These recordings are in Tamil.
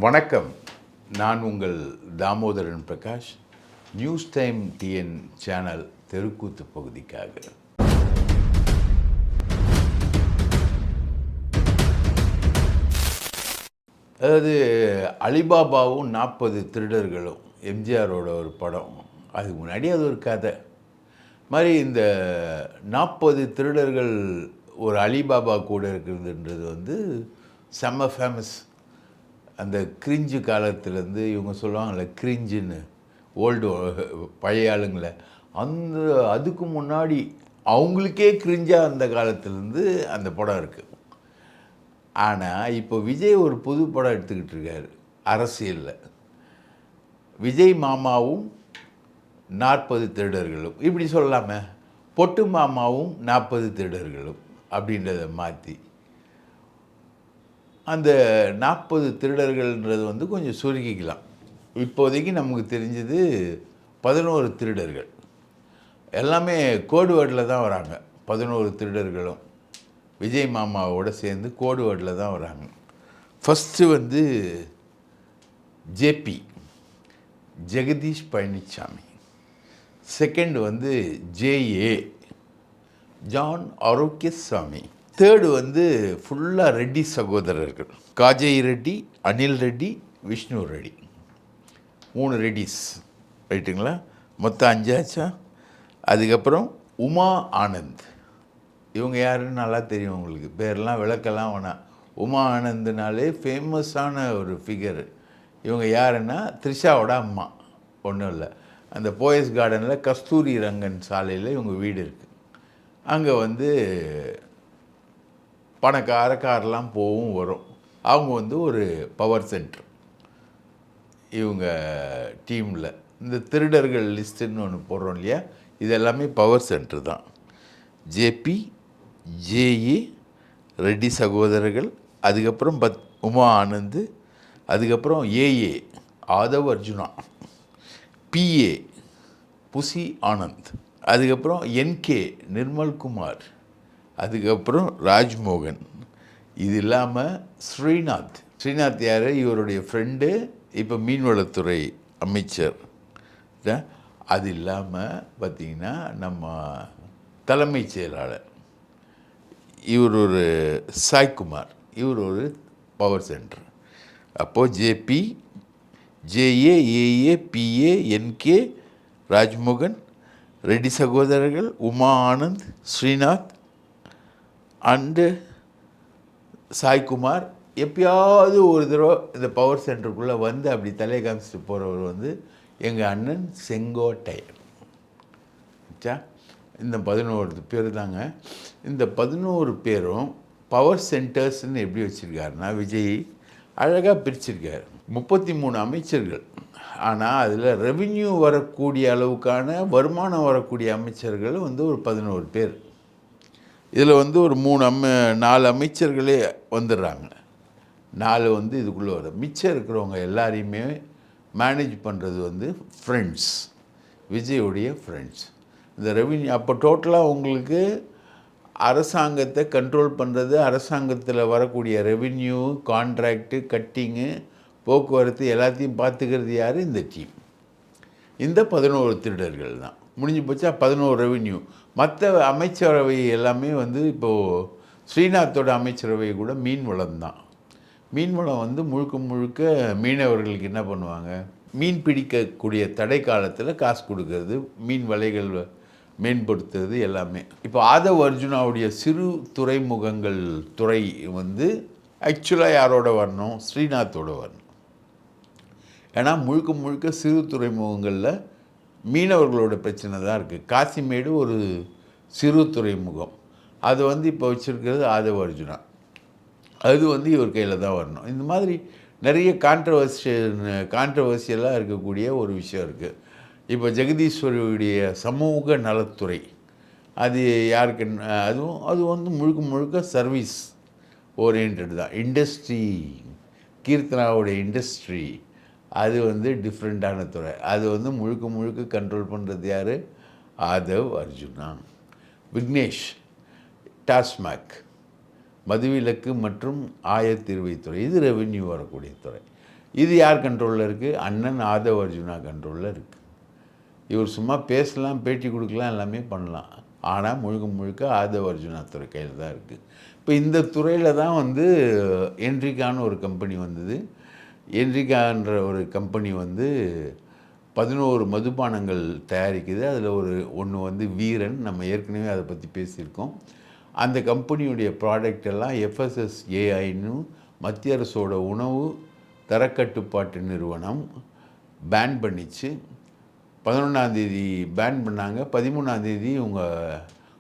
வணக்கம். நான் உங்கள் Damodaran Prakash. News time TN channel தெருக்கூத்து பகுதிக்காக. அதாவது அலிபாபாவும் 40 திருடர்களும் எம்ஜிஆரோட ஒரு படம். அதுக்கு முன்னாடி அது ஒரு கதை மாதிரி. இந்த 40 திருடர்கள் ஒரு அலிபாபா கூட இருக்கிறதுன்றது வந்து செம்ம ஃபேமஸ். அந்த கிரிஞ்சு காலத்துலேருந்து இவங்க சொல்லுவாங்கள்ல கிரிஞ்சுன்னு, ஓல்டு பழைய ஆளுங்களை, அதுக்கு முன்னாடி அவங்களுக்கே கிரிஞ்சாக அந்த காலத்துலேருந்து அந்த படம் இருக்குது. ஆனால் இப்போ விஜய் ஒரு புது படம் எடுத்துக்கிட்டு இருக்காரு அரசியலில். விஜய் மாமாவும் 40 திருடர்களும், இப்படி சொல்லாம பொட்டு மாமாவும் 40 திருடர்களும் அப்படின்றத மாற்றி அந்த 40 திருடர்கள்ன்றது வந்து கொஞ்சம் சுருக்கிக்கலாம். இப்போதைக்கு நமக்கு தெரிஞ்சது 11 திருடர்கள். எல்லாமே கோடு வேர்டில் தான் வராங்க. 11 திருடர்களும் விஜய் மாமாவோடு சேர்ந்து கோடு வேர்டில் தான் வராங்க. ஃபஸ்ட்டு வந்து ஜேபி, ஜெகதீஷ் பழனிசாமி. செகண்ட் வந்து ஜேஏ, ஜான் ஆரோக்கியசாமி. தேர்டு வந்து ஃபுல்லாக ரெட்டி சகோதரர்கள், காஜை ரெட்டி, அனில் ரெட்டி, விஷ்ணு ரெட்டி. 3 ரெட்டிஸ், ரைட்டுங்களா? மொத்தம் 5 ஆச்சா? அதுக்கப்புறம் உமா ஆனந்த். இவங்க யாருன்னு நல்லா தெரியும் உங்களுக்கு, பேரெலாம் விளக்கெல்லாம் வேணாம். உமா ஆனந்த்னாலே ஃபேமஸான ஒரு ஃபிகரு. இவங்க யாருன்னா த்ரிஷாவோட அம்மா. ஒன்றும் இல்லை, அந்த போயஸ் கார்டனில் கஸ்தூரி ரங்கன் சாலையில் இவங்க வீடு இருக்குது. அங்கே வந்து பணக்கார காரெலாம் போகவும் வரும். அவங்க வந்து ஒரு பவர் சென்டர் இவங்க டீமில். இந்த திருடர்கள் லிஸ்ட்டுன்னு ஒன்று போடுறோம் இல்லையா, இது எல்லாமே பவர் சென்டர் தான். ஜேபி, ஜேஇ, ரெட்டி சகோதரர்கள், அதுக்கப்புறம் உமா ஆனந்த், அதுக்கப்புறம் ஏஏ ஆதவ் அர்ஜுனா, பிஏ புசி ஆனந்த், அதுக்கப்புறம் என்கே நிர்மல்குமார், அதுக்கப்புறம் ராஜ்மோகன். இது இல்லாமல் ஸ்ரீநாத் யார்? இவருடைய ஃப்ரெண்டு, இப்போ மீன்வளத்துறை அமைச்சர். அது இல்லாமல் பார்த்திங்கன்னா நம்ம தலைமைச் செயலாளர் இவர் ஒரு சாய்குமார், இவர் ஒரு பவர் சென்டர். அப்போது JP, JA, AA, BA, NK, Rajmohan, Reddy சகோதரர்கள், உமா ஆனந்த், ஸ்ரீநாத் அண்டு சாய்குமார். எப்பயாவது ஒரு தடவை இந்த பவர் சென்டருக்குள்ளே வந்து அப்படி தலையை காமிச்சிட்டு போகிறவர் வந்து எங்கள் அண்ணன் செங்கோட்டையன். இந்த 11 பேர் தாங்க. இந்த 11 பேரும் பவர் சென்டர்ஸ்ன்னு எப்படி வச்சுருக்காருன்னா, விஜய் அழகாக பிரிச்சிருக்கார். 33 அமைச்சர்கள். ஆனால் அதில் ரெவின்யூ வரக்கூடிய அளவுக்கான வருமானம் வரக்கூடிய அமைச்சர்கள் வந்து ஒரு 11 பேர். இதில் வந்து ஒரு 4 அமைச்சர்களே வந்துடுறாங்க. 4 வந்து இதுக்குள்ளே வரும். மிச்சம் இருக்கிறவங்க எல்லாரையுமே மேனேஜ் பண்ணுறது வந்து ஃப்ரெண்ட்ஸ், விஜயோடைய ஃப்ரெண்ட்ஸ். இந்த ரெவின்யூ அப்போ டோட்டலாக உங்களுக்கு அரசாங்கத்தை கண்ட்ரோல் பண்ணுறது, அரசாங்கத்தில் வரக்கூடிய ரெவின்யூ, கான்ட்ராக்டு, கட்டிங்கு, போக்குவரத்து எல்லாத்தையும் பார்த்துக்கிறது யார்? இந்த டீம். இந்த 11 திருடர்கள் தான். முடிஞ்சு போச்சா? 11 ரெவின்யூ. மற்ற அமைச்சரவை எல்லாமே வந்து இப்போது ஸ்ரீநாத்தோட அமைச்சரவை கூட மீன்வளம் தான். மீன்வளம் வந்து முழுக்க மீனவர்களுக்கு என்ன பண்ணுவாங்க, மீன் பிடிக்கக்கூடிய தடை காலத்தில் காசு கொடுக்கறது, மீன் வலைகள் மேம்படுத்துறது எல்லாமே. இப்போ ஆதவ் அர்ஜுனாவுடைய சிறு துறைமுகங்கள் துறை வந்து ஆக்சுவலாக யாரோட வரணும்? ஸ்ரீநாத்தோட வரணும். ஏன்னா முழுக்க சிறு துறைமுகங்களில் மீனவர்களோட பிரச்சனை தான் இருக்குது. காசிமேடு ஒரு சிறு துறைமுகம், அது வந்து இப்போ வச்சுருக்கிறது ஆதவ் அர்ஜுனா. அது வந்து இவர் கையில் தான் வரணும். இந்த மாதிரி நிறைய கான்ட்ரவர்சியலாக இருக்கக்கூடிய ஒரு விஷயம் இருக்குது. இப்போ ஜெகதீஸ்வரியுடைய சமூக நலத்துறை, அது யாருக்கு? அது வந்து முழுக்க சர்வீஸ் ஓரியன்ட் தான். இண்டஸ்ட்ரி, கீர்த்தனாவுடைய இண்டஸ்ட்ரி, அது வந்து டிஃப்ரெண்ட்டான துறை. அது வந்து முழுக்க கண்ட்ரோல் பண்ணுறது யார்? ஆதவ் அர்ஜுனா. விக்னேஷ் டாஸ்மாக், மதுவிலக்கு மற்றும் ஆயத்தீர்வைத்துறை, இது ரெவென்யூ வரக்கூடிய துறை. இது யார் கண்ட்ரோலில் இருக்குது? அண்ணன் ஆதவ் அர்ஜுனா கண்ட்ரோலில் இருக்குது. இவர் சும்மா பேசலாம், பேட்டி கொடுக்கலாம், எல்லாமே பண்ணலாம். ஆனால் முழுக்க முழுக்க ஆதவ் அர்ஜுனா துறை கையில் தான் இருக்குது. இப்போ இந்த துறையில் தான் வந்து என்ரிகான்னு ஒரு கம்பெனி வந்தது. என்ரிகான்ற ஒரு கம்பெனி வந்து 11 மதுபானங்கள் தயாரிக்குது. அதில் ஒன்று வந்து வீரன், நம்ம ஏற்கனவே அதை பற்றி பேசியிருக்கோம். அந்த கம்பெனியுடைய ப்ராடக்ட் எல்லாம் FSSAIன்னு மத்திய அரசோட உணவு தரக்கட்டுப்பாட்டு நிறுவனம் பேன் பண்ணிச்சு. 11ஆந்தேதி பேன் பண்ணாங்க. 13ஆந்தேதி இவங்க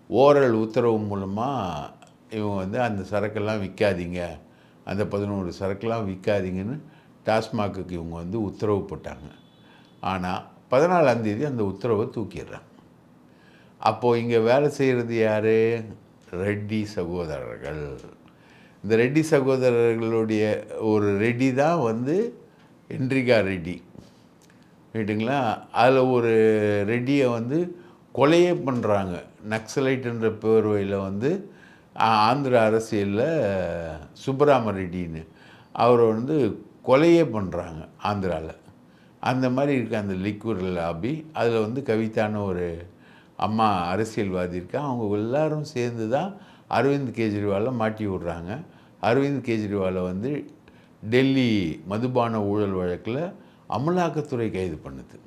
ஓரல் உத்தரவு மூலமாக இவங்க வந்து அந்த சரக்கெல்லாம் விற்காதீங்க, அந்த 11 சரக்கெல்லாம் விற்காதீங்கன்னு டாஸ்மாகுக்கு இவங்க வந்து உத்தரவு போட்டாங்க. ஆனால் 14ஆந்தேதி அந்த உத்தரவை தூக்கிடுறாங்க. அப்போது இங்கே வேலை செய்கிறது யார்? ரெட்டி சகோதரர்கள். இந்த ரெட்டி சகோதரர்களுடைய ஒரு ரெட்டி தான் வந்து என்ரிகா ரெட்டி, ரைட்டுங்களா? அதில் ஒரு ரெட்டியை வந்து கொலையே பண்ணுறாங்க. நக்சலைட்டுன்ற பேர்வையில் வந்து ஆந்திர அரசியலில் சுப்பராம ரெட்டின்னு அவரை வந்து கொலையே பண்ணுறாங்க ஆந்திராவில். அந்த மாதிரி இருக்க அந்த லிக்விட் லாபி, அதில் வந்து கவிதான ஒரு அம்மா அரசியல்வாதி இருக்கா. அவங்க எல்லாரும் சேர்ந்து தான் அரவிந்த் கெஜ்ரிவாலை மாட்டி விட்றாங்க. அரவிந்த் கெஜ்ரிவாலை வந்து டெல்லி மதுபான ஊழல் வழக்கில் அமலாக்கத்துறை கைது பண்ணுது.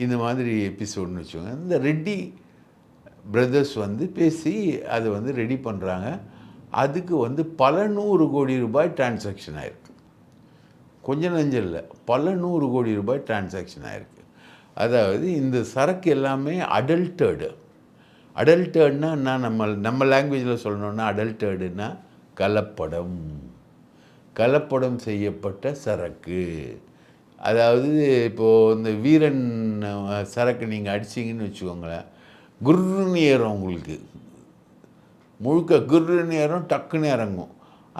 இந்த மாதிரி எபிசோடுன்னு வச்சுக்கோங்க. இந்த ரெட்டி பிரதர்ஸ் வந்து பேசி அதை வந்து ரெடி பண்ணுறாங்க. அதுக்கு வந்து பல 100 கோடி ரூபாய் டிரான்சாக்ஷன் ஆயிருக்கு. கொஞ்சம் நஞ்சம் இல்லை, பல 100 கோடி ரூபாய் டிரான்சாக்ஷன் ஆயிருக்கு. அதாவது இந்த சரக்கு எல்லாமே அடல்ட்டர்டுனா நம்ம லாங்குவேஜில் சொல்லணுன்னா அடல்ட்டர்டுனா கலப்படம் செய்யப்பட்ட சரக்கு. அதாவது இப்போது இந்த வீரன் சரக்கு நீங்கள் அடிச்சிங்கன்னு வச்சுக்கோங்களேன், குர்ருன்னு ஏறும், உங்களுக்கு முழுக்க குர்ருன்னு ஏறும், டக்குன்னு இறங்கும்.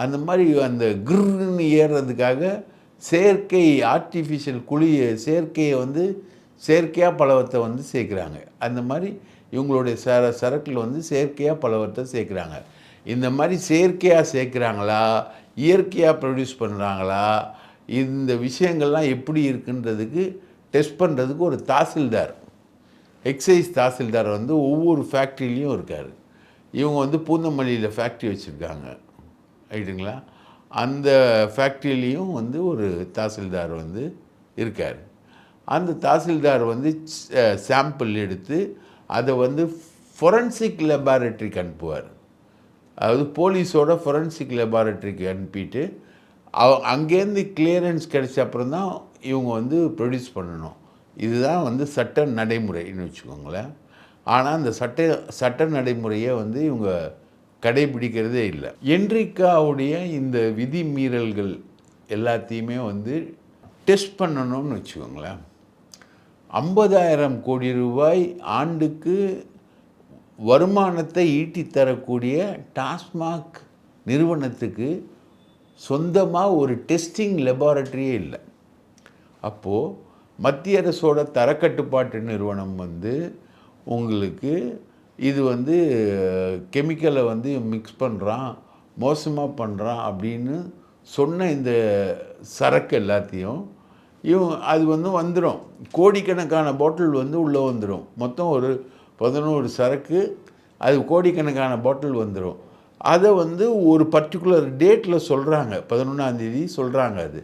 அந்த மாதிரி அந்த குர்ருன்னு ஏறுறதுக்காக செயற்கை ஆர்டிஃபிஷியல் செயற்கையை வந்து செயற்கையாக பலவத்தை வந்து சேர்க்குறாங்க. அந்த மாதிரி இவங்களுடைய சரக்கில் வந்து செயற்கையாக பலவத்தை சேர்க்குறாங்க. இந்த மாதிரி செயற்கையாக சேர்க்குறாங்களா, இயற்கையாக ப்ரொடியூஸ் பண்ணுறாங்களா, இந்த விஷயங்கள்லாம் எப்படி இருக்குன்றதுக்கு டெஸ்ட் பண்ணுறதுக்கு ஒரு தாசில்தார், எக்ஸைஸ் தாசில்தார் வந்து ஒவ்வொரு ஃபேக்ட்ரிலையும் இருக்கார். இவங்க வந்து பூந்தமல்லியில் ஃபேக்ட்ரி வச்சுருக்காங்க, ரைட்டுங்களா? அந்த ஃபேக்ட்ரியிலையும் வந்து ஒரு தாசில்தார் வந்து இருக்கார். அந்த தாசில்தார் வந்து சாம்பிள் எடுத்து அதை வந்து ஃபொரன்சிக் லெபார்ட்ரிக்கு அனுப்புவார். அதாவது போலீஸோட ஃபொரன்சிக் லெபார்ட்ரிக்கு அனுப்பிட்டு அங்கேருந்து கிளியரன்ஸ் கிடைச்ச அப்புறம் தான் இவங்க வந்து ப்ரொடியூஸ் பண்ணணும். இதுதான் வந்து சட்ட நடைமுறைன்னு வச்சுக்கோங்களேன். ஆனால் அந்த சட்ட நடைமுறையை வந்து இவங்க கடைபிடிக்கிறதே இல்லை. என்ரிகாவுடைய இந்த விதிமீறல்கள் எல்லாத்தையுமே வந்து டெஸ்ட் பண்ணணும்னு வச்சுக்கோங்களேன். 50,000 கோடி ரூபாய் ஆண்டுக்கு வருமானத்தை ஈட்டித்தரக்கூடிய டாஸ்மாக் நிறுவனத்துக்கு சொந்தமாக ஒரு டெஸ்டிங் லெபார்ட்டரியே இல்லை. அப்போது மத்திய அரசோட தரக்கட்டுப்பாட்டு நிறுவனம் வந்து உங்களுக்கு இது வந்து கெமிக்கலை வந்து மிக்ஸ் பண்ணுறான், மோசமாக பண்ணுறான் அப்படின்னு சொன்ன இந்த சரக்கு எல்லாத்தையும் அது வந்து வந்துடும். கோடிக்கணக்கான பாட்டில் வந்து உள்ளே வந்துடும். மொத்தம் ஒரு 11 சரக்கு, அது கோடிக்கணக்கான பாட்டில் வந்துடும். அதை வந்து ஒரு பர்டிகுலர் டேட்டில் சொல்கிறாங்க, 11ஆந்தேதி சொல்கிறாங்க. அது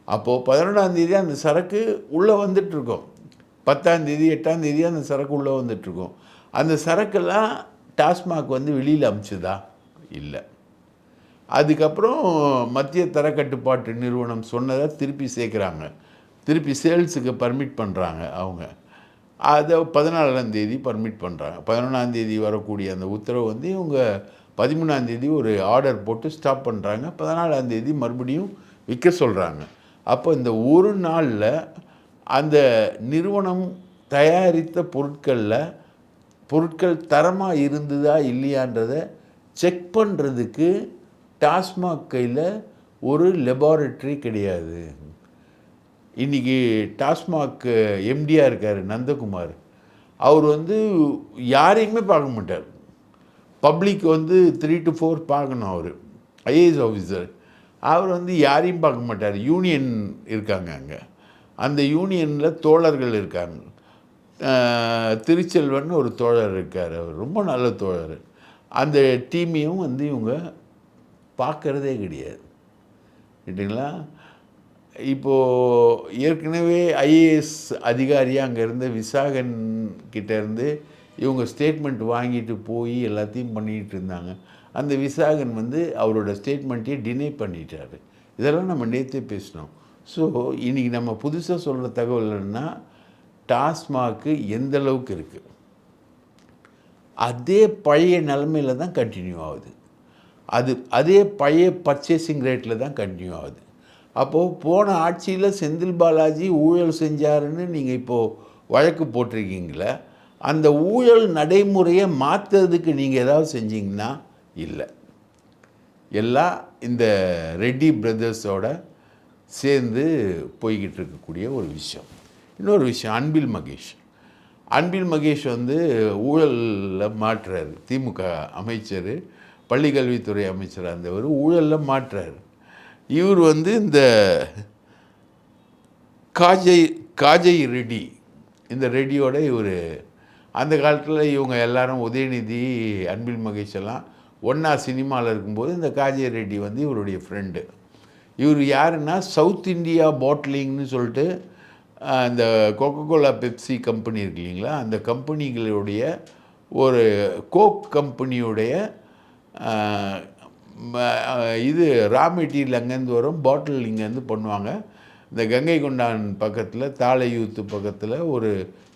அப்போது 11ஆந்தேதி அந்த சரக்கு உள்ளே வந்துட்டுருக்கோம், 10ஆந்தேதி 8ஆந்தேதி அந்த சரக்கு உள்ளே வந்துட்டுருக்கோம். அந்த சரக்கெல்லாம் டாஸ்மாக் வந்து வெளியில் அமுச்சுதா? இல்லை. அதுக்கப்புறம் மத்திய தரக்கட்டுப்பாட்டு நிறுவனம் சொன்னதை திருப்பி சேர்க்குறாங்க, திருப்பி சேல்ஸுக்கு பர்மிட் பண்ணுறாங்க அவங்க. அதை 14ஆந்தேதி பர்மிட் பண்ணுறாங்க. 11ஆந்தேதி வரக்கூடிய அந்த உத்தரவு வந்து இவங்க 13ஆந்தேதி ஒரு ஆர்டர் போட்டு ஸ்டாப் பண்ணுறாங்க. 14ஆந்தேதி மறுபடியும் விற்க சொல்கிறாங்க. அப்போ இந்த ஒரு நாளில் அந்த நிறுவனம் தயாரித்த பொருட்கள் தரமாக இருந்ததா இல்லையான்றதை செக் பண்ணுறதுக்கு டாஸ்மாக் கையில் ஒரு லெபார்ட்டரி கிடையாது. இன்றைக்கி டாஸ்மாக் எம்டியாக இருக்கார் நந்தகுமார், அவர் வந்து யாரையுமே பார்க்க மாட்டார். பப்ளிக் வந்து 3 to 4 பார்க்கணும். அவர் ஐஏஎஸ் ஆஃபீஸர். அவர் வந்து யாரையும் பார்க்க மாட்டார். யூனியன் இருக்காங்க அங்கே, அந்த யூனியனில் தோழர்கள் இருக்காங்க. திருச்செல்வன் ஒரு தோழர் இருக்கார், அவர் ரொம்ப நல்ல தோழர். அந்த டீமையும் வந்து இவங்க பார்க்குறதே கிடையாது, கேட்டிங்களா? இப்போது ஏற்கனவே ஐஏஎஸ் அதிகாரியாக அங்கே இருந்த விசாகன் கிட்டேருந்து இவங்க ஸ்டேட்மெண்ட் வாங்கிட்டு போய் எல்லாத்தையும் பண்ணிகிட்டு இருந்தாங்க. அந்த விசாகன் வந்து அவரோட ஸ்டேட்மெண்ட்டையே டினை பண்ணிட்டார். இதெல்லாம் நம்ம நேற்றே பேசினோம். ஸோ இன்றைக்கி நம்ம புதுசாக சொல்கிற தகவல்னா, டாஸ்மாக்கு எந்த அளவுக்கு இருக்குது, அதே பழைய நிலமையில் தான் கண்டினியூ ஆகுது. அதே பழைய பர்ச்சேசிங் ரேட்டில் தான் கண்டினியூ ஆகுது. அப்போது போன ஆட்சியில் செந்தில் பாலாஜி ஊழல் செஞ்சாருன்னு நீங்கள் இப்போது வழக்கு போட்டிருக்கீங்களே, அந்த ஊழல் நடைமுறையை மாற்றுறதுக்கு நீங்கள் ஏதாவது செஞ்சீங்கன்னா இல்லை. எல்லாம் இந்த ரெட்டி பிரதர்ஸோட சேர்ந்து போய்கிட்டு இருக்கக்கூடிய ஒரு விஷயம். இன்னொரு விஷயம், அன்பில் மகேஷ் வந்து ஊழலில் மாற்றுறாரு. திமுக அமைச்சர், பள்ளிக்கல்வித்துறை அமைச்சர் இருந்தவர் ஊழலில் மாற்றுறாரு. இவர் வந்து இந்த காஜை ரெட்டி, இந்த ரெட்டியோட இவர் அந்த காலத்தில் இவங்க எல்லாரும் உதயநிதி, அன்பில் மகேஷ் எல்லாம் ஒன்றா சினிமாவில் இருக்கும்போது இந்த காஜை ரெட்டி வந்து இவருடைய ஃப்ரெண்டு. இவர் யாருன்னா, சவுத் இந்தியா பாட்லிங்னு சொல்லிட்டு இந்த கோகோகோலா பெப்சி கம்பெனி இருக்கு இல்லைங்களா, அந்த கம்பெனிகளுடைய ஒரு கோக் கம்பெனியுடைய இது ரா மெட்டீரியல் அங்கேருந்து வரும், பாட்டில் இங்கேருந்து பண்ணுவாங்க. இந்த கங்கை கொண்டான் பக்கத்தில், தாளையூத்து பக்கத்தில் ஒரு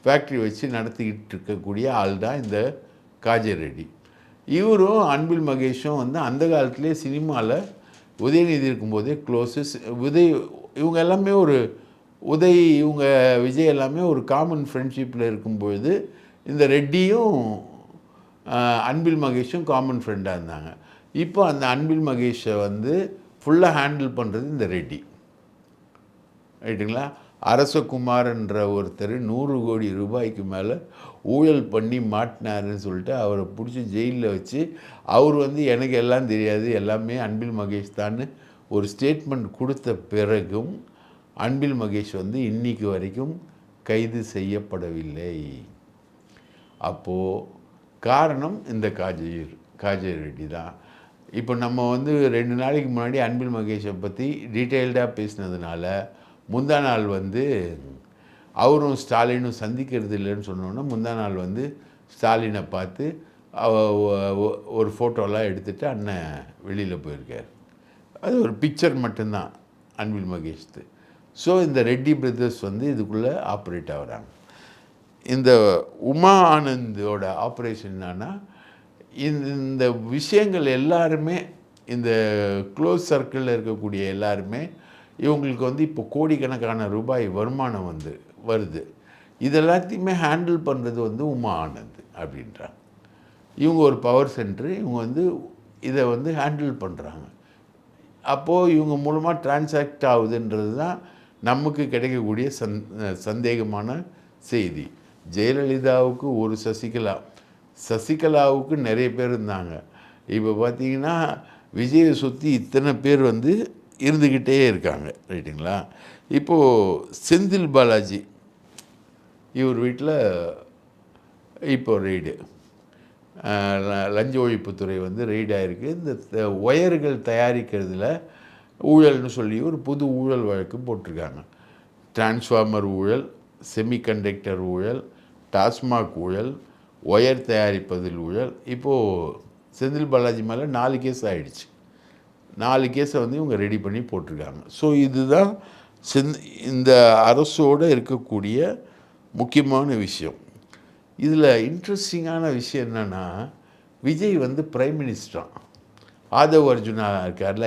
ஃபேக்ட்ரி வச்சு நடத்திக்கிட்டு இருக்கக்கூடிய ஆள் தான் இந்த காஜை ரெட்டி. இவரும் அன்பில் மகேஷும் வந்து அந்த காலத்துலேயே சினிமாவில் உதயநிதி இருக்கும்போதே க்ளோஸஸ். இவங்க எல்லாமே இவங்க விஜய் எல்லாமே ஒரு காமன் ஃப்ரெண்ட்ஷிப்பில் இருக்கும்பொழுது இந்த ரெட்டியும் அன்பில் மகேஷும் காமன் ஃப்ரெண்டாக இருந்தாங்க. இப்போ அந்த அன்பில் மகேஷை வந்து ஃபுல்லாக ஹேண்டில் பண்ணுறது இந்த ரெட்டி, ரைட்டுங்களா? அரசகுமார்ன்ற ஒருத்தர் 100 கோடி ரூபாய்க்கு மேலே ஊழல் பண்ணி மாட்டினாருன்னு சொல்லிட்டு அவரை பிடிச்சி ஜெயிலில் வச்சு, அவர் வந்து எனக்கு எல்லாம் தெரியாது, எல்லாமே அன்பில் மகேஷ் தான் ஒரு ஸ்டேட்மெண்ட் கொடுத்த பிறகும் அன்பில் மகேஷ் வந்து இன்னைக்கு வரைக்கும் கைது செய்யப்படவில்லை. அப்போது காரணம் இந்த காஜை ரெட்டி தான். இப்போ நம்ம வந்து 2 நாளைக்கு முன்னாடி அன்பில் மகேஷை பற்றி டீட்டெயில்டாக பேசினதுனால, முந்தா நாள் வந்து அவரும் ஸ்டாலினும் சந்திக்கிறது இல்லைன்னு சொன்னோன்னா, முந்தா நாள் வந்து ஸ்டாலினை பார்த்து ஒரு ஃபோட்டோலாம் எடுத்துகிட்டு அண்ணன் வெளியில் போயிருக்கார். அது ஒரு பிக்சர் மட்டும்தான் அன்பில் மகேஷ்து. ஸோ இந்த ரெட்டி பிரதர்ஸ் வந்து இதுக்குள்ளே ஆப்ரேட் ஆகிறாங்க. இந்த உமா ஆனந்தோட ஆப்ரேஷன் என்னன்னா, இந்த விஷயங்கள் எல்லாருமே, இந்த க்ளோஸ் சர்க்கிளில் இருக்கக்கூடிய எல்லாருமே இவங்களுக்கு வந்து இப்போ கோடிக்கணக்கான ரூபாய் வருமானம் வருது. இதெல்லாத்தையுமே ஹேண்டில் பண்ணுறது வந்து உமா ஆனந்த் அப்படின்றாங்க. இவங்க ஒரு பவர் சென்டரு, இவங்க வந்து இதை வந்து ஹேண்டில் பண்ணுறாங்க. அப்போது இவங்க மூலமாக டிரான்சாக்ட் ஆகுதுன்றது தான் நமக்கு கிடைக்கக்கூடிய சந்தேகமான செய்தி. ஜெயலலிதாவுக்கு ஒரு சசிகலாவுக்கு நிறைய பேர் இருந்தாங்க. இப்போ பார்த்திங்கன்னா விஜயை சுற்றி இத்தனை பேர் வந்து இருந்துக்கிட்டே இருக்காங்க, ரைட்டுங்களா? இப்போது செந்தில் பாலாஜி இவர் வீட்டில் இப்போ ரெய்டு, லஞ்ச ஒழிப்புத்துறை வந்து ரெய்டு ஆகிருக்கு. இந்த ஒயர்கள் தயாரிக்கிறதுல ஊழல்னு சொல்லி ஒரு புது ஊழல் வழக்கு போட்டிருக்காங்க. டிரான்ஸ்ஃபார்மர் ஊழல், செமிகண்டக்டர் ஊழல், டாஸ்மாக் ஊழல், ஒயர் தயாரிப்பதில் ஊழல். இப்போது செந்தில் பாலாஜி மேலே 4 கேஸ் ஆகிடுச்சு. 4 கேஸை வந்து இவங்க ரெடி பண்ணி போட்டிருக்காங்க. ஸோ இதுதான் இந்த அரசோடு இருக்கக்கூடிய முக்கியமான விஷயம். இதில் இன்ட்ரெஸ்டிங்கான விஷயம் என்னென்னா, விஜய் வந்து பிரைம் மினிஸ்டரான், ஆதவ் அர்ஜுனா இருக்கார்ல,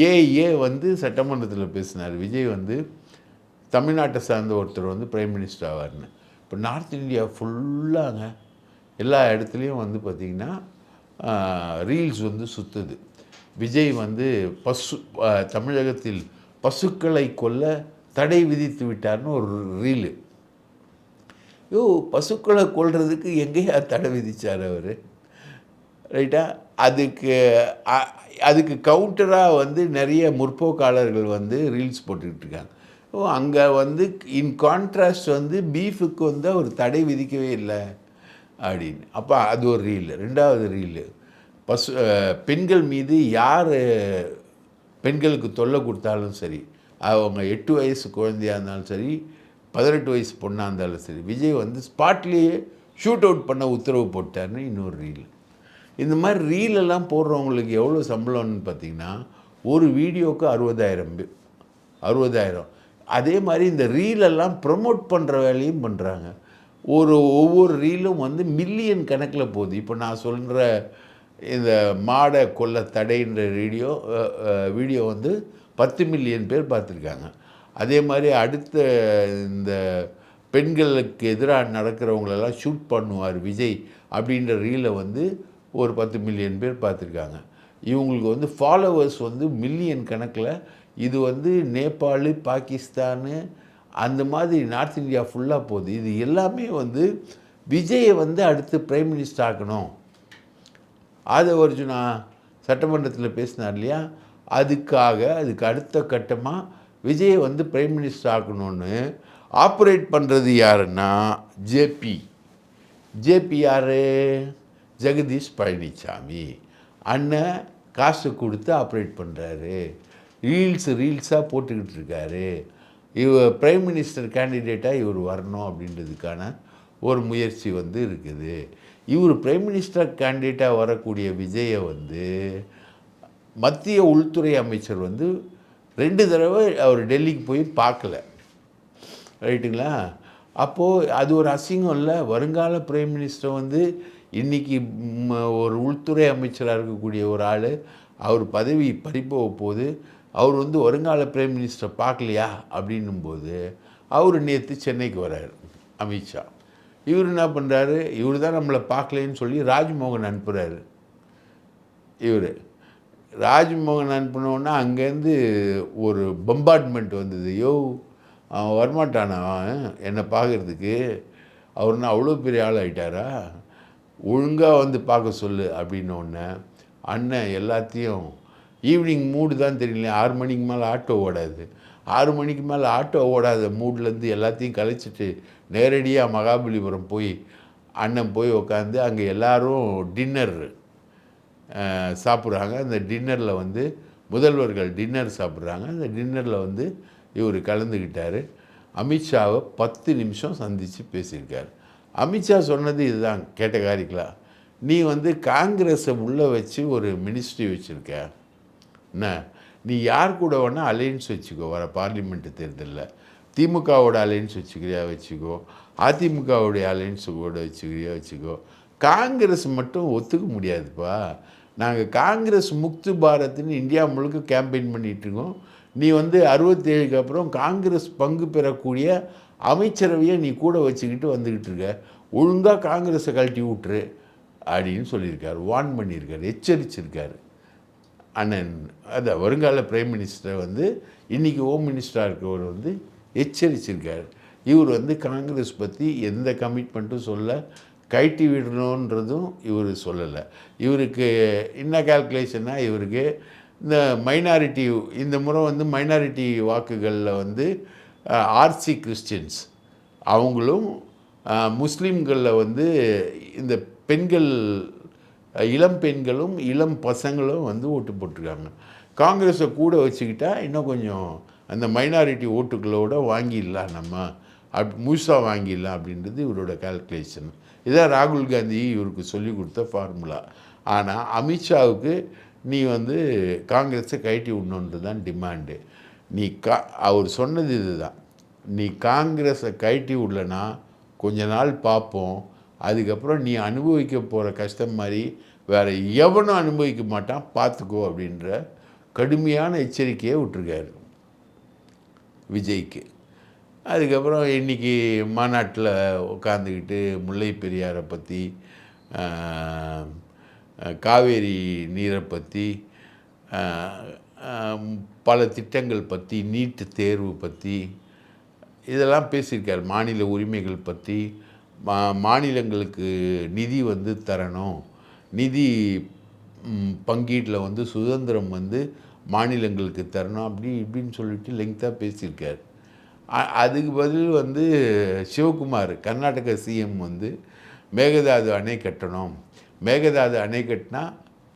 ஏஏ வந்து சட்டமன்றத்தில் பேசினார். விஜய் வந்து தமிழ்நாட்டை சார்ந்த ஒருத்தர் வந்து பிரைம் மினிஸ்டர் ஆவார்னு. இப்போ நார்த் இந்தியா ஃபுல்லாங்க எல்லா இடத்துலையும் வந்து பார்த்திங்கன்னா ரீல்ஸ் வந்து சுற்றுது. விஜய் வந்து தமிழகத்தில் பசுக்களை கொல்ல தடை விதித்து விட்டார்னு ஒரு ரீலு. பசுக்களை கொல்றதுக்கு எங்கேயா தடை விதித்தார் அவர்? ரைட்டா? அதுக்கு அ அதுக்கு கவுண்டராக வந்து நிறைய முற்போக்காளர்கள் வந்து ரீல்ஸ் போட்டுக்கிட்டு இருக்காங்க. அங்கே வந்து இன் கான்ட்ராஸ்ட் வந்து பீஃபுக்கு வந்து அவர் தடை விதிக்கவே இல்லை அப்படின்னு. அப்போ அது ஒரு ரீலு. 2வது ரீலு, பெண்கள் மீது யார் பெண்களுக்கு தொல்லை கொடுத்தாலும் சரி, அவங்க 8 வயசு குழந்தையாக இருந்தாலும் சரி, 18 வயசு பொண்ணாக இருந்தாலும் சரி, விஜய் வந்து ஸ்பாட்லேயே ஷூட் அவுட் பண்ண உத்தரவு போட்டார்னு இன்னொரு ரீல். இந்த மாதிரி ரீலெல்லாம் போடுறவங்களுக்கு எவ்வளோ சம்பளம்னு பார்த்தீங்கன்னா, ஒரு வீடியோவுக்கு 60,000. அதே மாதிரி இந்த ரீலெல்லாம் ப்ரமோட் பண்ணுற வேலையும் பண்ணுறாங்க. ஒவ்வொரு ரீலும் வந்து மில்லியன் கணக்கில் போகுது. இப்போ நான் சொல்கிற இந்த மாட கொல்ல தடைன்ற வீடியோ வந்து 10 மில்லியன் பேர் பார்த்துருக்காங்க. அதே மாதிரி அடுத்த இந்த பெண்களுக்கு எதிராக நடக்கிறவங்களெல்லாம் ஷூட் பண்ணுவார் விஜய் அப்படின்ற ரீலை வந்து ஒரு 10 மில்லியன் பேர் பார்த்துருக்காங்க. இவங்களுக்கு வந்து ஃபாலோவர்ஸ் வந்து மில்லியன் கணக்கில். இது வந்து நேபாள், பாகிஸ்தானு அந்த மாதிரி நார்த் இந்தியா ஃபுல்லாக போகுது. இது எல்லாமே வந்து விஜயை வந்து அடுத்து பிரைம் மினிஸ்டர் ஆக்கணும். ஆதவ அர்ஜுனா சட்டமன்றத்தில் பேசினார் இல்லையா, அதுக்கு அடுத்த கட்டமாக விஜயை வந்து பிரைம் மினிஸ்டர் ஆக்கணும்னு ஆப்ரேட் பண்ணுறது யாருன்னா ஜேபி யார்? ஜெகதீஷ் பழனிசாமி அண்ணன் காசு கொடுத்து ஆப்ரேட் பண்ணுறாரு. ரீல்ஸாக போட்டுக்கிட்டு இருக்காரு. பிரைம் மினிஸ்டர் கேண்டிடேட்டாக இவர் வரணும் அப்படின்றதுக்கான ஒரு முயற்சி வந்து இருக்குது. இவர் பிரைம் மினிஸ்டர் கேண்டிடேட்டாக வரக்கூடிய விஜயை வந்து மத்திய உள்துறை அமைச்சர் வந்து 2 தடவை அவர் டெல்லிக்கு போய் பார்க்கல. ரைட்டுங்களா? அப்போது அது ஒரு அசிங்கம் இல்லை? வருங்கால பிரைம் மினிஸ்டர் வந்து இன்றைக்கி ஒரு உள்துறை அமைச்சராக இருக்கக்கூடிய ஒரு ஆள், அவர் பதவி பறிப்போக போது அவர் வந்து வருங்கால பிரைம் மினிஸ்டரை பார்க்கலையா அப்படின்னும்போது, அவர் நேற்று சென்னைக்கு வர்றார் அமித்ஷா. இவர் என்ன பண்ணுறாரு, இவர் தான் நம்மளை பார்க்கலேன்னு சொல்லி ராஜ்மோகன் அனுப்புகிறாரு. ராஜ்மோகன் அனுப்பினோன்னா அங்கேருந்து ஒரு பம்பார்ட்மெண்ட் வந்தது. அவன் வரமாட்டானா என்னை பார்க்குறதுக்கு? அவர்னா அவ்வளோ பெரிய ஆள் ஆகிட்டாரா? ஒழுங்காக வந்து பார்க்க சொல்லு அப்படின்னோடனே அண்ணன் எல்லாத்தையும் ஈவினிங் மூடு தான் தெரியல. 6 மணிக்கு மேலே ஆட்டோ ஓடாது. 6 மணிக்கு மேலே ஆட்டோ ஓடாத மூட்லேருந்து எல்லாத்தையும் கழிச்சிட்டு நேரடியாக மகாபலிபுரம் போய் அண்ணன் போய் உட்காந்து அங்கே எல்லோரும் டின்னர் சாப்பிட்றாங்க. அந்த டின்னரில் வந்து முதல்வர்கள் டின்னர் சாப்பிட்றாங்க. அந்த டின்னரில் வந்து இவர் கலந்துக்கிட்டார். அமித்ஷாவை 10 நிமிஷம் சந்தித்து பேசியிருக்கார். அமித்ஷா சொன்னது இதுதான் கேட்டகாரிக்கலா, நீ வந்து காங்கிரஸை உள்ளே வச்சு ஒரு மினிஸ்ட்ரி வச்சுருக்க, என்ன நீ யார் கூட வேணால் அலையன்ஸ் வச்சுக்கோ, வர பார்லிமெண்ட்டு தேர்தலில் திமுகவோட அலையன்ஸ் வச்சுக்கோ, அதிமுகவுடைய அலையன்ஸ் கூட வச்சுக்கோ, காங்கிரஸ் மட்டும் ஒத்துக்க முடியாதுப்பா. நாங்கள் காங்கிரஸ் முக்து பாரத்னு இந்தியா முழுக்க கேம்பெயின் பண்ணிகிட்ருக்கோம். நீ வந்து 67க்கு அப்புறம் காங்கிரஸ் பங்கு பெறக்கூடிய அமைச்சரவையை நீ கூட வச்சுக்கிட்டு வந்துக்கிட்டு இருக்க, ஒழுங்காக காங்கிரஸை கழட்டி விட்டுரு அப்படின்னு சொல்லியிருக்கார். வார்ன் பண்ணியிருக்கார், எச்சரிச்சிருக்கார் அண்ணன். அதான் வருங்கால பிரைம் மினிஸ்டரை வந்து இன்றைக்கி ஹோம் மினிஸ்டராக இருக்கவர் வந்து எச்சரிச்சிருக்கார். இவர் வந்து காங்கிரஸ் பற்றி எந்த கமிட்மெண்ட்டும் சொல்ல, கழட்டி விடணுன்றதும் இவர் சொல்லலை. இவருக்கு என்ன கால்குலேஷன்னா, இவருக்கு இந்த மைனாரிட்டி, இந்த முறை வந்து மைனாரிட்டி வாக்குகளில் வந்து ஆர்சி கிறிஸ்டியன்ஸ் அவங்களும் முஸ்லீம்களில் வந்து இந்த பெண்கள், இளம் பெண்களும் இளம் பசங்களும் வந்து ஓட்டு போட்டிருக்காங்க. காங்கிரஸை கூட வச்சுக்கிட்டா இன்னும் கொஞ்சம் அந்த மைனாரிட்டி ஓட்டுகளோடு வாங்கிடலாம், நம்ம முழுசாக வாங்கிடலாம் அப்படின்றது இவரோட கால்குலேஷன். இதான் ராகுல் காந்தி இவருக்கு சொல்லி கொடுத்த ஃபார்முலா. ஆனால் அமித்ஷாவுக்கு நீ வந்து காங்கிரஸை கழட்டி விடணுன்றது தான் டிமாண்டு. அவர் சொன்னது இதுதான், நீ காங்கிரஸை கழட்டி விடலனா கொஞ்ச நாள் பார்ப்போம், அதுக்கப்புறம் நீ அனுபவிக்க போகிற கஷ்டம் மாதிரி வேறு எவனும் அனுபவிக்க மாட்டான், பார்த்துக்கோ அப்படின்ற கடுமையான எச்சரிக்கையை விட்டுருக்காரு விஜய்க்கு. அதுக்கப்புறம் இன்றைக்கி மாநாட்டில் உட்காந்துக்கிட்டு முல்லை பெரியாரை பற்றி, காவேரி நீரை பற்றி, பல திட்டங்கள் பற்றி, நீட்டு தேர்வு பற்றி இதெல்லாம் பேசியிருக்கார். மாநில உரிமைகள் பற்றி, மாநிலங்களுக்கு நிதி வந்து தரணும், நிதி பங்கீட்டில் வந்து சுதந்திரம் வந்து மாநிலங்களுக்கு தரணும் அப்படி இப்படின்னு சொல்லிட்டு லெங்க்த்தாக பேசியிருக்கார். அதுக்கு பதில் வந்து சிவகுமார் கர்நாடக சிஎம் வந்து மேகதாது அணை கட்டணும், மேகதாது அணை கட்டினா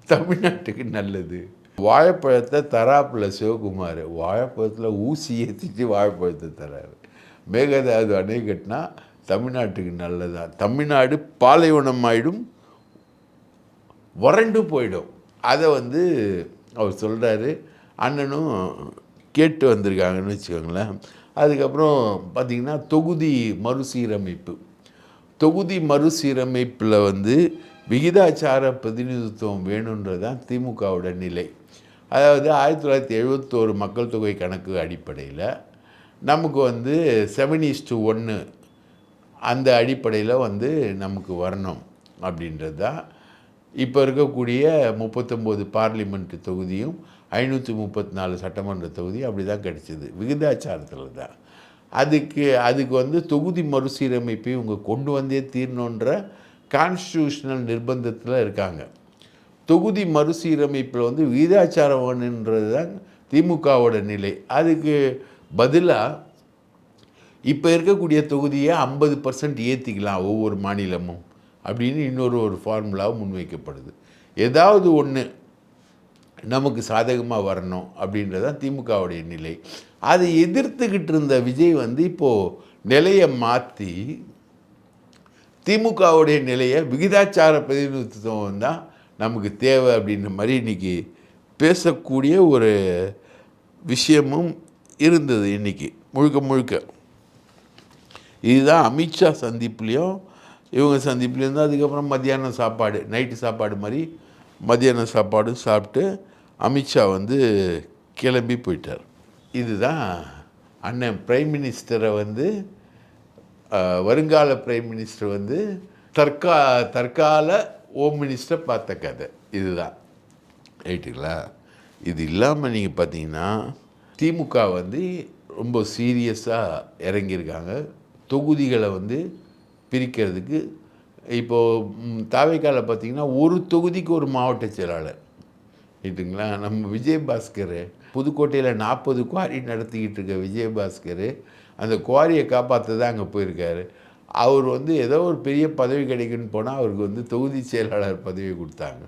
தமிழ்நாட்டுக்கு நல்லது. வாழைப்பழத்தை தராப்பில் சிவகுமார் வாழைப்பழத்தில் ஊசி ஏற்றிட்டு வாழைப்பழத்தை தராரு. மேகதாது அணை கட்டினா தமிழ்நாட்டுக்கு நல்லதான், தமிழ்நாடு பாலைவனம் ஆகிடும், வறண்டு போயிடும். அதை வந்து அவர் சொல்கிறாரு. அண்ணனும் கேட்டு வந்திருக்காங்கன்னு வச்சுக்கோங்களேன். அதுக்கப்புறம் பார்த்திங்கன்னா தொகுதி மறுசீரமைப்பில் வந்து விகிதாச்சார பிரதிநிதித்துவம் வேணுன்றது தான் திமுகவோட நிலை. அதாவது 1971 மக்கள் தொகை கணக்கு அடிப்படையில் நமக்கு வந்து 7:1 அந்த அடிப்படையில் வந்து நமக்கு வரணும் அப்படின்றது தான். இப்போ இருக்கக்கூடிய 39 பார்லிமெண்ட் தொகுதியும் 534 சட்டமன்ற தொகுதியும் அப்படி தான் கிடச்சிது, விகிதாச்சாரத்தில் தான். அதுக்கு வந்து தொகுதி மறுசீரமைப்பை இவங்க கொண்டு வந்தே தீரணுன்ற கான்ஸ்டியூஷனல் நிர்பந்தத்தில் இருக்காங்க. தொகுதி மறுசீரமைப்பில் வந்து விகிதாச்சாரம் வேணுன்றது தான் திமுகவோட நிலை. அதுக்கு பதிலாக இப்போ இருக்கக்கூடிய தொகுதியை 50% ஏற்றிக்கலாம் ஒவ்வொரு மாநிலமும் அப்படின்னு இன்னொரு ஃபார்முலாவும் முன்வைக்கப்படுது. ஏதாவது ஒன்று நமக்கு சாதகமாக வரணும் அப்படின்றதான் திமுகவுடைய நிலை. அதை எதிர்த்துக்கிட்டு இருந்த விஜய் வந்து இப்போது நிலையை மாற்றி திமுகவுடைய நிலையை விகிதாச்சார பிரதிநிதித்துவம் தான் நமக்கு தேவை அப்படின்ற மாதிரி இன்றைக்கி பேசக்கூடிய ஒரு விஷயமும் இருந்தது. இன்றைக்கி முழுக்க இதுதான் அமித்ஷா சந்திப்புலேயும் இவங்க சந்திப்புலேயும் தான். அதுக்கப்புறம் மத்தியானம் சாப்பாடு, நைட்டு சாப்பாடு மாதிரி மத்தியான சாப்பாடு சாப்பிட்டு அமித்ஷா வந்து கிளம்பி போயிட்டார். இதுதான் அண்ணன் பிரைம் மினிஸ்டரை வந்து வருங்கால பிரைம் மினிஸ்டர் வந்து தற்கால ஹோம் மினிஸ்டர் பார்த்த கதை இதுதான், ரைட்டுங்களா? இது இல்லாமல் நீங்கள் பார்த்தீங்கன்னா திமுக வந்து ரொம்ப சீரியஸாக இறங்கியிருக்காங்க தொகுதிகளை வந்து பிரிக்கிறதுக்கு. இப்போது தாவேக்கால பார்த்திங்கன்னா ஒரு தொகுதிக்கு ஒரு மாவட்ட செயலாளர், ரைட்டுங்களா? நம்ம விஜயபாஸ்கர் புதுக்கோட்டையில் 40 குவாரி நடத்திக்கிட்டு இருக்க விஜயபாஸ்கர் அந்த குவாரியை காப்பாற்ற தான் அங்கே போயிருக்காரு. அவர் வந்து ஏதோ ஒரு பெரிய பதவி கிடைக்குன்னு போனால் அவருக்கு வந்து தொகுதி செயலாளர் பதவி கொடுத்தாங்க.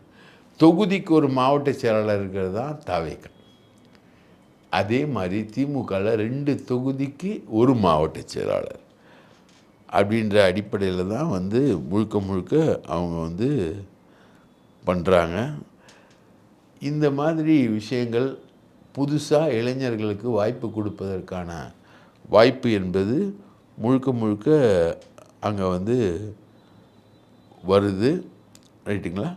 தொகுதிக்கு ஒரு மாவட்ட செயலாளர் இருக்கிறது தான் தாவேக்கா. அதே மாதிரி திமுகவில் 2 தொகுதிக்கு ஒரு மாவட்ட செயலாளர் அப்படின்ற அடிப்படையில் தான் வந்து முழுக்க அவங்க வந்து பண்ணுறாங்க. இந்த மாதிரி விஷயங்கள் புதுசாக இளைஞர்களுக்கு வாய்ப்பு கொடுப்பதற்கான வாய்ப்பு என்பது முழுக்க அங்கே வந்து வருது, ரைட்டுங்களா?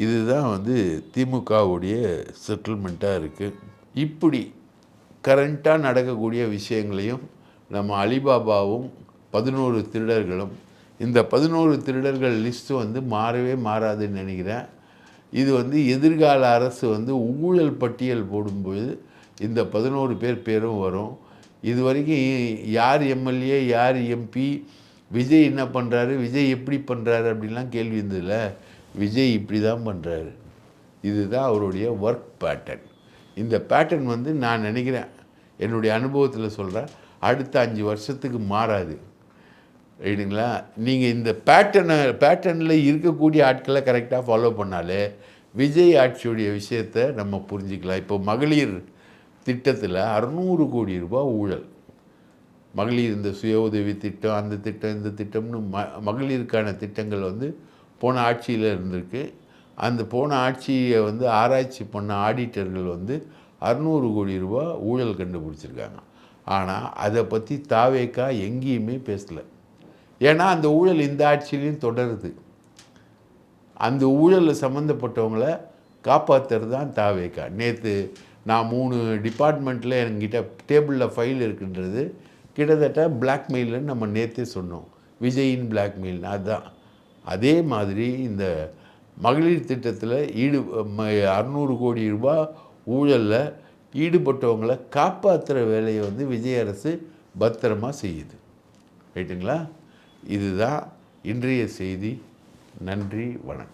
இதுதான் வந்து திமுகவுடைய செட்டில்மெண்ட்டாக இருக்குது. இப்படி கரண்ட்டாக நடக்கக்கூடிய விஷயங்களையும் நம்ம அலிபாபாவும் 11 திருடர்களும், இந்த 11 திருடர்கள் லிஸ்ட்டு வந்து மாறவே மாறாதுன்னு நினைக்கிறேன். இது வந்து எதிர்கால அரசு வந்து ஊழல் பட்டியல் போடும்போது இந்த 11 பேரும் வரும். இது வரைக்கும் யார் எம்எல்ஏ யார் எம்பி, விஜய் என்ன பண்ணுறாரு, விஜய் எப்படி பண்ணுறாரு அப்படின்லாம் கேள்வி இருந்ததில்ல. விஜய் இப்படி தான் பண்ணுறாரு. இதுதான் அவருடைய ஒர்க் பேட்டர்ன். இந்த பேட்டர்ன் வந்து நான் நினைக்கிறேன், என்னுடைய அனுபவத்தில் சொல்கிறேன், அடுத்த 5 வருஷத்துக்கு மாறாது, ரைட்டுங்களா? நீங்கள் இந்த பேட்டர்னில் இருக்கக்கூடிய ஆட்களை கரெக்டாக ஃபாலோ பண்ணாலே விஜய் ஆட்சியுடைய விஷயத்தை நம்ம புரிஞ்சிக்கலாம். இப்போ மகளிர் திட்டத்தில் 600 கோடி ரூபாய் ஊழல். மகளிர் இந்த சுய உதவி திட்டம், அந்த திட்டம், இந்த திட்டம்னு மகளிருக்கான திட்டங்கள் வந்து போன ஆட்சியில் இருந்திருக்கு. அந்த போன ஆட்சியை வந்து ஆராய்ச்சி பண்ண ஆடிட்டர்கள் வந்து 600 கோடி ரூபாய் ஊழல் கண்டுபிடிச்சிருக்காங்க. ஆனால் அதை பற்றி தாவேக்கா எங்கேயுமே பேசலை. ஏன்னா அந்த ஊழல் இந்த ஆட்சியிலையும் தொடருது. அந்த ஊழலில் சம்மந்தப்பட்டவங்களை காப்பாற்றுறது தான் தாவேக்கா. நேற்று நான் 3 டிபார்ட்மெண்ட்டில் என்கிட்ட டேபிளில் ஃபைல் இருக்குன்றது கிட்டத்தட்ட பிளாக்மெயில்னு நம்ம நேற்றே சொன்னோம். விஜயின் பிளாக்மெயில்னு அதுதான். அதே மாதிரி இந்த மகளிர் திட்டத்தில் 600 கோடி ரூபாய் ஊழலில் ஈடுபட்டவங்களை காப்பாற்றுற வேலையை வந்து விஜய் அரசு பத்திரமாக செய்யுது, ரைட்டுங்களா? இதுதான் இன்றைய செய்தி. நன்றி, வணக்கம்.